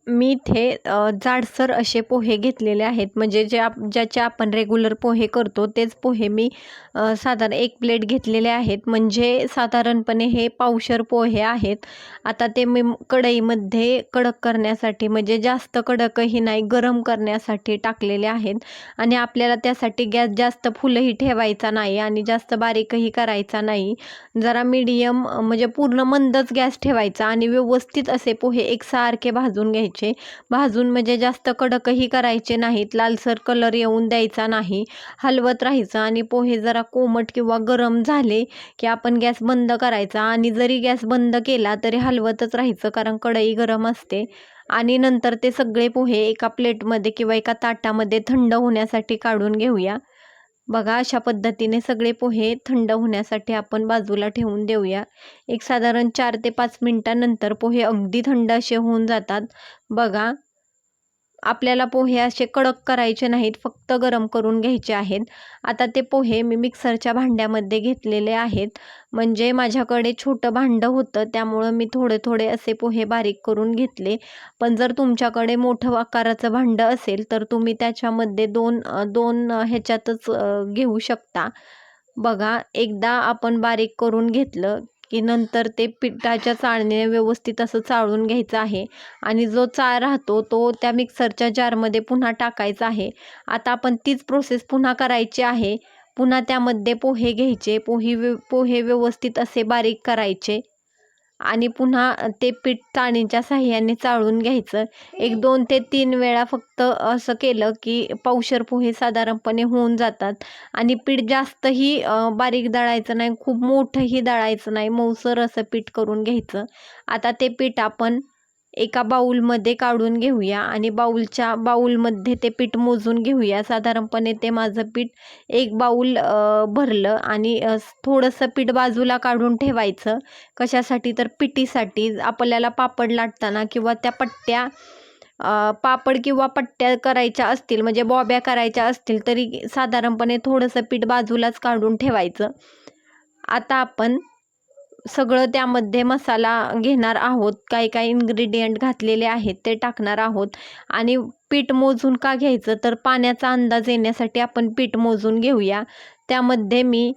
मी इथे जाडसर असे पोहे घेतलेले आहेत. म्हणजे ज्याचे आपण रेग्युलर पोहे करतो तेच पोहे मी साधारण 1 प्लेट घेतलेले आहेत. म्हणजे साधारणपणे हे पावशर पोहे आहेत. आता ते मी कढईमध्ये कडक करण्यासाठी, म्हणजे जास्त कडकही नाही, गरम करण्यासाठी टाकलेले आहेत. आणि आपल्याला त्यासाठी गॅस जास्त फुलही ठेवायचा नाही आणि जास्त बारीकही करायचा नाही. जरा मीडियम, म्हणजे पूर्ण मंदच गॅस ठेवायचा आणि व्यवस्थित असे पोहे एकसारखे भाजून घ्यायचे. भाजून म्हणजे जास्त कडकही करायचे नाहीत, लालसर कलर येऊन द्यायचा नाही, हलवत राहायचं. आणि पोहे जरा कोमट किंवा गरम झाले की आपण गॅस बंद करायचा. आणि जरी गॅस बंद केला तरी हलवतच राहायचं, कारण कढई गरम असते. आणि नंतर ते सगळे पोहे एका प्लेटमध्ये किंवा एका ताटामध्ये थंड होण्यासाठी काढून घेऊया. बघा, अशा पद्धतीने सगळे पोहे थंड होण्यासाठी आपण बाजूला ठेवून देऊया. एक साधारण 4 ते 5 मिनिटानंतर पोहे अगदी थंड असे होऊन जातात. बघा, आपल्याला पोहे असे कडक करायचे नाहीत, फक्त गरम करून घ्यायचे आहेत. आता ते पोहे मी मिक्सरच्या भांड्यामध्ये घेतलेले आहेत. म्हणजे माझ्याकडे छोटं भांडं होतं, त्यामुळं मी थोडे थोडे असे पोहे बारीक करून घेतले. पण जर तुमच्याकडे मोठं आकाराचं भांडं असेल तर तुम्ही त्याच्यामध्ये दोन ह्याच्यातच घेऊ शकता. बघा, एकदा आपण बारीक करून घेतलं की नंतर ते पिठाच्या चाळणीने व्यवस्थित असं चाळून घ्यायचं आहे. आणि जो चाळ राहतो तो त्या मिक्सरच्या जारमध्ये पुन्हा टाकायचा आहे. आता आपण तीच प्रोसेस पुन्हा करायची आहे. पुन्हा त्यामध्ये पोहे घ्यायचे, पोहे व्यवस्थित असे बारीक करायचे आणि पुन्हा ते पीठ चाळणीच्या साहाय्याने चाळून घ्यायचं. 2 ते 3 वेळा फक्त असं केलं की पावशर पोहे साधारणपणे होऊन जातात. आणि पीठ जास्तही बारीक दळायचं नाही, खूप मोठंही दळायचं नाही, मऊसर असं पीठ करून घ्यायचं. आता ते पीठ आपण एका बाऊलमध्ये काढून घेऊया आणि बाऊलमध्ये ते पीठ मोजून घेऊया. साधारणपणे ते माझं पीठ 1 बाऊल भरलं. आणि थोडंसं पीठ बाजूला काढून ठेवायचं. कशासाठी? तर पिठीसाठी. आपल्याला पापड लाटताना किंवा त्या पट्ट्या, पापड किंवा पट्ट्या करायच्या असतील, म्हणजे बॉब्या करायच्या असतील, तरी साधारणपणे थोडंसं पीठ बाजूलाच काढून ठेवायचं. आता आपण सगळं त्यामध्ये मसाला घेणार आहोत, काही काही इन्ग्रेडियंट घातलेले आहेत ते टाकणार आहोत. आणि पीठ मोजून का घ्यायचं? तर पाण्याचा अंदाज येण्यासाठी आपण पीठ मोजून घेऊया. त्यामध्ये मी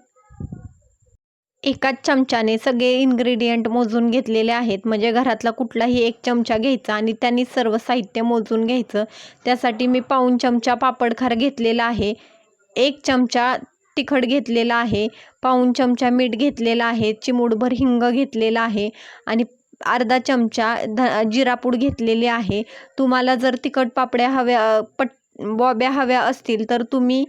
एकाच चमच्याने सगळे इन्ग्रेडियंट मोजून घेतलेले आहेत. म्हणजे घरातला कुठलाही 1 चमचा घ्यायचा आणि त्यांनी सर्व साहित्य मोजून घ्यायचं. त्यासाठी मी पाऊण चमचा पापडखार घेतलेला आहे, 1 चमचा तिखट घेतलेला आहे, पाऊण चमचा मीठ घेतलेला आहे, चिमूटभर हिंग घेतलेला आहे आणि अर्धा चमचा जिरापूड घेतलेली आहे. तुम्हाला जर तिखट पापड्या हव्या, बॉब्या हव्या असतील तर तुम्ही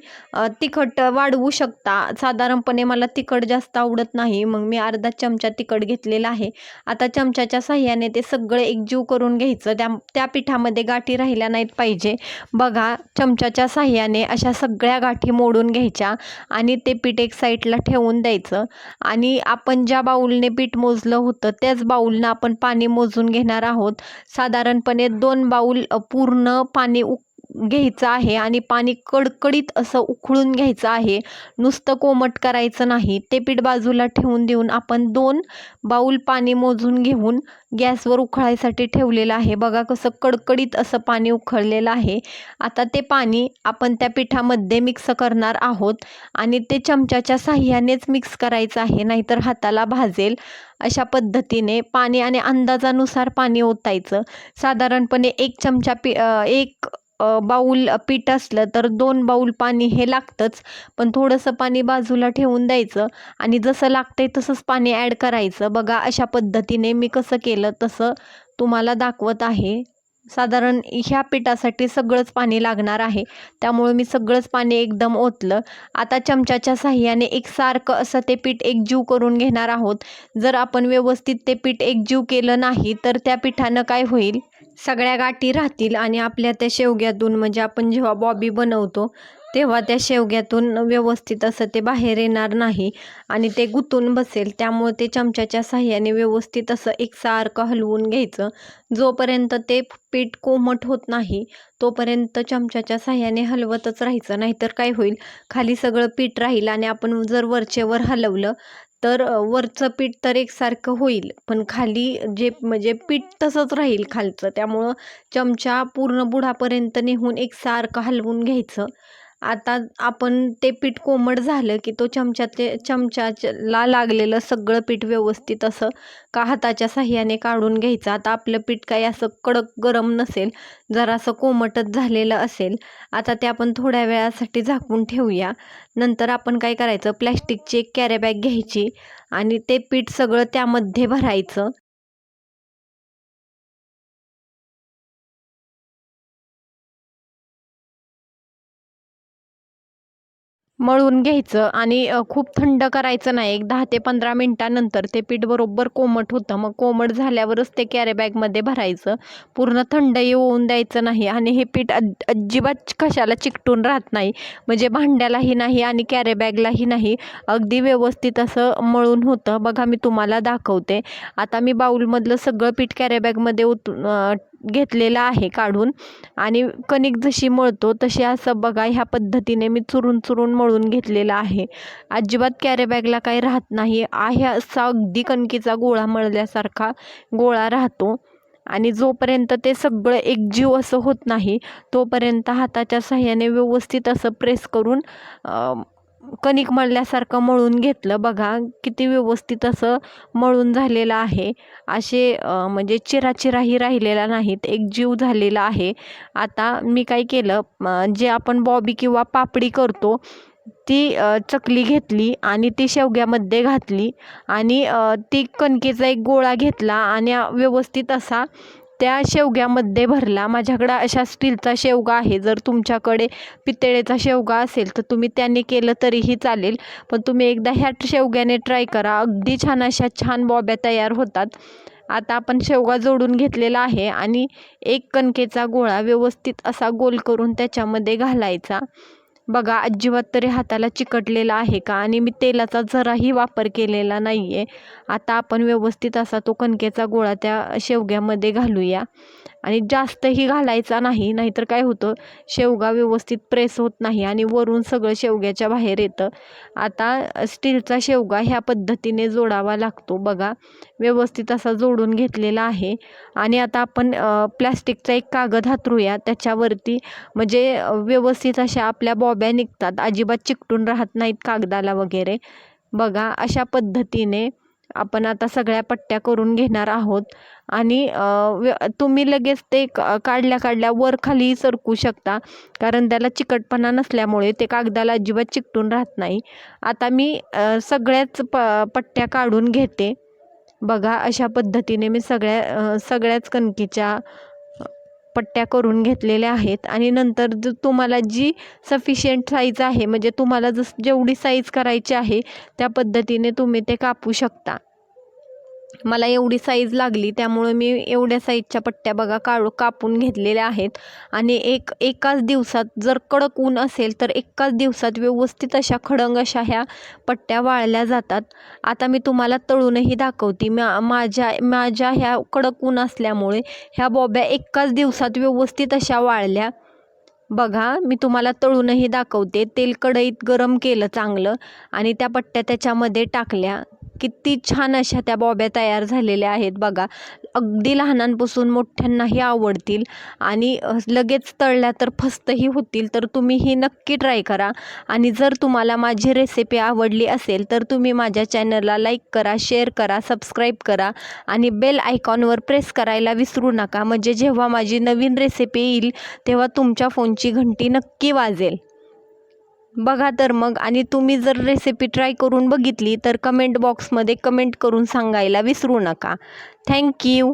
तिखट वाढवू शकता. साधारणपणे मला तिखट जास्त आवडत नाही, मग मी अर्धा चमचा तिखट घेतलेला आहे. आता चमच्याच्या साहाय्याने ते सगळं एकजीव करून घ्यायचं. त्या पिठामध्ये गाठी राहिल्या नाहीत पाहिजे. बघा, चमच्याच्या साहाय्याने अशा सगळ्या गाठी मोडून घ्यायच्या आणि ते पीठ एक साईडला ठेवून द्यायचं. आणि आपण ज्या बाऊलने पीठ मोजलं होतं त्याच बाऊलनं आपण पाणी मोजून घेणार आहोत. साधारणपणे 2 बाऊल पूर्ण पाणी घ्यायचं आहे आणि पाणी कडकडीत असं उकळून घ्यायचं आहे, नुसतं कोमट करायचं नाही. ते पीठ बाजूला ठेवून देऊन आपण 2 बाऊल पाणी मोजून घेऊन गॅसवर उकळायसाठी ठेवलेलं आहे. बघा कसं कडकडीत असं पाणी उकळलेलं आहे. आता ते पाणी आपण त्या पिठामध्ये मिक्स करणार आहोत आणि ते चमच्याच्या साहाय्यानेच मिक्स करायचं आहे, नाहीतर हाताला भाजेल. अशा पद्धतीने पाणी आणि अंदाजानुसार पाणी ओतायचं. साधारणपणे 1 चमचा बाऊल पीठ असलं तर 2 बाऊल पाणी हे लागतंच. पण थोडंसं पाणी बाजूला ठेवून द्यायचं आणि जसं लागतंय तसंच पाणी ॲड करायचं. बघा, अशा पद्धतीने मी कसं केलं तसं तुम्हाला दाखवत आहे. साधारण ह्या पिठासाठी सगळंच पाणी लागणार आहे, त्यामुळे मी सगळंच पाणी एकदम ओतलं. आता चमच्याच्या साहाय्याने एकसारखं असं ते पीठ एकजीव करून घेणार आहोत. जर आपण व्यवस्थित ते पीठ एकजीव केलं नाही तर त्या पिठानं काय होईल, सगळ्या गाठी राहतील आणि आपल्या त्या शेवग्यातून, म्हणजे आपण जेव्हा बॉबी बनवतो तेव्हा त्या शेवग्यातून व्यवस्थित असं ते बाहेर येणार नाही आणि ते गुंतून बसेल. त्यामुळे ते चमच्याच्या साहाय्याने व्यवस्थित असं एकसारखं हलवून घ्यायचं. जोपर्यंत ते पीठ कोमट होत नाही तोपर्यंत चमच्याच्या साहाय्याने हलवतच राहायचं, नाहीतर काय होईल, खाली सगळं पीठ राहील आणि आपण जर वरचेवर हलवलं तर वरचं पीठ तर एकसारखं होईल, पण खाली जे म्हणजे पीठ तसंच राहील खालचं. त्यामुळं चमचा पूर्ण बुडापर्यंत नेऊन एकसारखं हलवून घ्यायचं. आता आपण ते पीठ कोमट झालं की तो चमच्याला लागलेलं सगळं पीठ व्यवस्थित असं हाताच्या साहाय्याने काढून घ्यायचं. आता आपलं पीठ काही असं कडक गरम नसेल, जरासं कोमटच झालेलं असेल. आता ते आपण थोड्या वेळासाठी झाकून ठेवूया. नंतर आपण काय करायचं, प्लॅस्टिकची एक कॅरी बॅग घ्यायची आणि ते पीठ सगळं त्यामध्ये भरायचं. मळून घ्यायचं आणि खूप थंड करायचं नाही. एक 10 ते 15 मिनिटानंतर ते पीठ बरोबर कोमट होतं. मग कोमट झाल्यावरच ते कॅरी बॅगमध्ये भरायचं. पूर्ण थंड येऊन द्यायचं नाही आणि हे पीठ अजिबात कशाला चिकटून राहत नाही. म्हणजे भांड्यालाही नाही आणि कॅरी बॅगलाही नाही. अगदी व्यवस्थित असं मळून होतं. बघा मी तुम्हाला दाखवते. आता मी बाऊलमधलं सगळं पीठ कॅरी बॅगमध्ये घेतलेलं आहे काढून आणि कणिक जशी मळतो तशी असं बघा ह्या पद्धतीने मी चुरून चुरून मळून घेतलेलं आहे. अजिबात कॅरी बॅगला काही राहत नाही आहे. असा अगदी कणकीचा गोळा मळल्यासारखा गोळा राहतो आणि जोपर्यंत ते सगळं एकजीव असं होत नाही तोपर्यंत हाताच्या साहाय्याने व्यवस्थित असं प्रेस करून कणिक मळल्यासारखं मळून घेतलं. बघा किती व्यवस्थित असं मळून झालेलं आहे. असे म्हणजे चिराचिराही राहिलेला नाहीत, एकजीव झालेला आहे. आता मी काय केलं, जे आपण बॉबी किंवा पापडी करतो ती चकली घेतली आणि ती शेवग्यामध्ये घातली आणि ती कणकेचा एक गोळा घेतला आणि व्यवस्थित असा त्या शेवग्यामध्ये भरला. माझ्याकडं अशा स्टीलचा शेवगा आहे. जर तुमच्याकडे पितळेचा शेवगा असेल तर तुम्ही त्याने केलं तरीही चालेल. पण तुम्ही एकदा ह्या शेवग्याने ट्राय करा. अगदी छान अशा छान बॉब्या तयार होतात. आता आपण शेवगा जोडून घेतलेला आहे आणि एक कणकेचा गोळा व्यवस्थित असा गोल करून त्याच्यामध्ये घालायचा. बघा अजिबात तरी हाताला चिकटलेला आहे का, आणि मी तेलाचा जराही वापर केलेला नाही आहे. आता आपण व्यवस्थित असा तो कणकेचा गोळा त्या शेवग्यामध्ये घालूया आणि जास्तही घालायचा नाही, नाहीतर काय होतं शेवगा व्यवस्थित प्रेस होत नाही आणि वरून सगळं शेवग्याच्या बाहेर येतं. आता स्टीलचा शेवगा ह्या पद्धतीने जोडावा लागतो. बघा व्यवस्थित असा जोडून घेतलेला आहे आणि आता आपण प्लॅस्टिकचा एक कागद हातरूया त्याच्यावरती, म्हणजे व्यवस्थित अशा आपल्या बॉब्या निघतात, अजिबात चिकटून राहत नाहीत कागदाला वगैरे. बघा अशा पद्धतीने आपण आता सगळ्या पट्ट्या करून घेणार आहोत आणि तुम्ही लगेच ते काढल्या वर खाली सरकू शकता, कारण त्याला चिकटपणा नसल्यामुळे ते कागदाला अजिबात चिकटून राहत नाही. आता मी सगळ्याच पट्ट्या काढून घेते. बघा अशा पद्धतीने मी सगळ्याच कणकीच्या पट्ट्या करून घेतलेल्या आहेत आणि नंतर तुम्हाला जी सफिशियंट साईज आहे, म्हणजे तुम्हाला जेवढी साईज करायची आहे त्या पद्धतीने तुम्ही ते कापू शकता. मला एवढी साईज लागली त्यामुळे मी एवढ्या साईजच्या पट्ट्या बघा कापून घेतलेल्या आहेत आणि एकाच दिवसात, जर कडक ऊन असेल तर एकाच दिवसात व्यवस्थित अशा खडंग अशा ह्या पट्ट्या वाळल्या जातात. आता मी तुम्हाला तळूनही दाखवते. माझ्या ह्या कडक ऊन असल्यामुळे ह्या बॉब्या एकाच दिवसात व्यवस्थित अशा वाळल्या. बघा मी तुम्हाला तळूनही दाखवते. तेल कढईत गरम केलं चांगलं आणि त्या पट्ट्या त्याच्यामध्ये टाकल्या. किती छान अशा त्या बॉब्या तयार झालेल्या आहेत. बघा अगदी लहानांपासून मोठ्यांनाही आवडतील आणि लगेच तळल्या तर फस्तही होतील. तर तुम्ही ही नक्की ट्राय करा आणि जर तुम्हाला माझी रेसिपी आवडली असेल तर तुम्ही माझ्या चॅनलला लाईक करा, शेअर करा, सबस्क्राईब करा आणि बेल आयकॉनवर प्रेस करायला विसरू नका, म्हणजे जेव्हा माझी नवीन रेसिपी येईल तेव्हा तुमच्या फोनची घंटी नक्की वाजेल. बघा तर मग, आणि तुम्ही जर रेसिपी ट्राय करून बघितली तर कमेंट बॉक्समध्ये कमेंट करून सांगायला विसरू नका. थँक्यू.